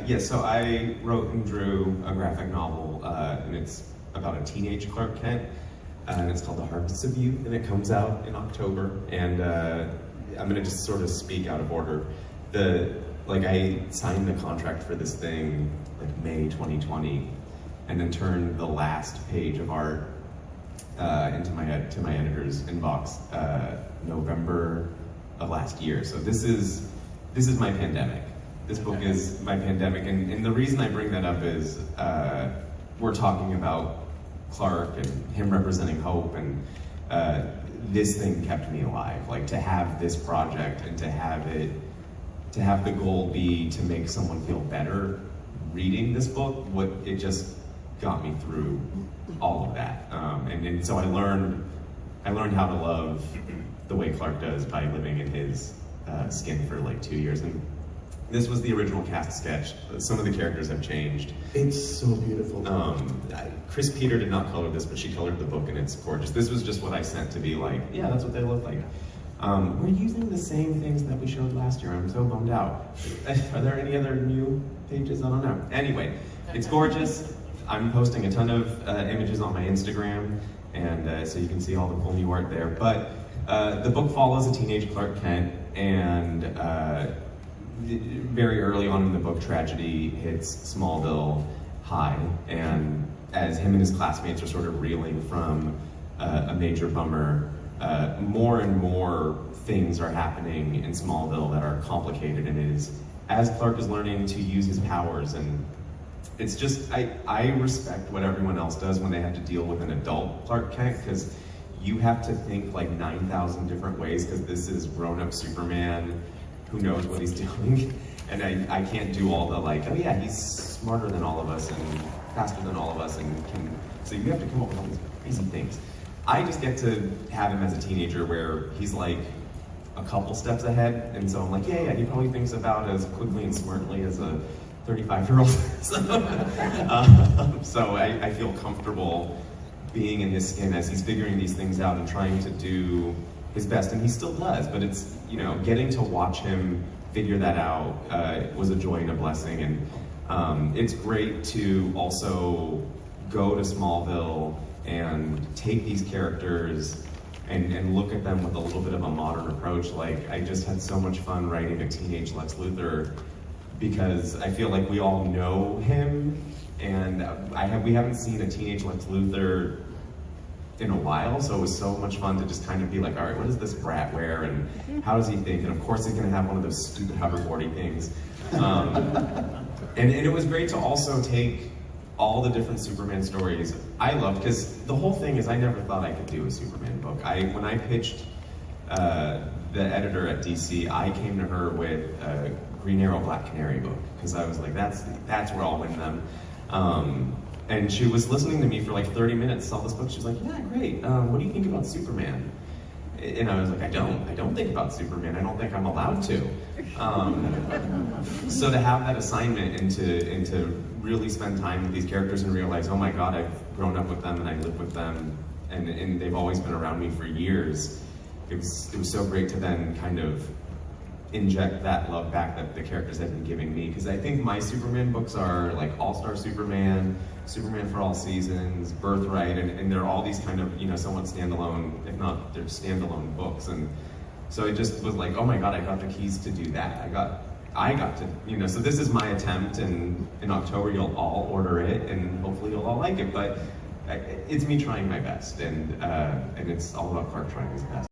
Yeah, so I wrote and drew a graphic novel, and it's about a teenage Clark Kent, and it's called The Harvests of Youth, and it comes out in October, and I'm gonna just sort of speak out of order. I signed the contract for this thing like May 2020, and then turned the last page of art to my editor's inbox November of last year. So this is my pandemic. This book is my pandemic, and the reason I bring that up is we're talking about Clark and him representing hope, and this thing kept me alive. Like, to have this project and to have the goal be to make someone feel better reading this book, it just got me through all of that. And so I learned how to love the way Clark does by living in his skin for like 2 years. And this was the original cast sketch. Some of the characters have changed. It's so beautiful. Chris Peter did not color this, but she colored the book, and it's gorgeous. This was just what I sent to be like, yeah, that's what they look like. We're using the same things that we showed last year. I'm so bummed out. Are there any other new pages? I don't know. Anyway, it's gorgeous. I'm posting a ton of images on my Instagram, and so you can see all the cool new art there. But the book follows a teenage Clark Kent, and very early on in the book, tragedy hits Smallville High, and as him and his classmates are sort of reeling from a major bummer, more and more things are happening in Smallville that are complicated, and as Clark is learning to use his powers, and it's just, I respect what everyone else does when they have to deal with an adult Clark Kent, because you have to think like 9,000 different ways, because this is grown-up Superman who knows what he's doing, and I can't do all the like, oh yeah, he's smarter than all of us and faster than all of us, and so you have to come up with all these crazy things. I just get to have him as a teenager where he's like a couple steps ahead, and so I'm like, yeah, he probably thinks about as quickly and smartly as a 35-year-old. So I feel comfortable being in his skin as he's figuring these things out and trying to do his best, and he still does, but it's, getting to watch him figure that out was a joy and a blessing, and it's great to also go to Smallville and take these characters and look at them with a little bit of a modern approach. Like, I just had so much fun writing a teenage Lex Luthor, because I feel like we all know him, and we haven't seen a teenage Lex Luthor in a while, so it was so much fun to just kind of be like, all right, what does this brat wear, and how does he think? And of course he's gonna have one of those stupid hoverboardy things. And it was great to also take all the different Superman stories I loved, because the whole thing is I never thought I could do a Superman book. When I pitched the editor at DC, I came to her with a Green Arrow Black Canary book, because I was like, that's where I'll win them. And she was listening to me for like 30 minutes, saw this book, she was like, yeah, great, what do you think about Superman? And I was like, I don't think about Superman, I don't think I'm allowed to. So to have that assignment and to really spend time with these characters and realize, oh my God, I've grown up with them and I live with them, and they've always been around me for years, it was so great to then kind of inject that love back that the characters have been giving me, because I think my Superman books are like All-Star Superman, Superman for All Seasons, Birthright, and they're all these kind of, somewhat standalone, if not, they're standalone books, and so it just was like, oh my God, I got the keys to do that. I got to, so this is my attempt, and in October you'll all order it, and hopefully you'll all like it, but it's me trying my best, and it's all about Clark trying his best.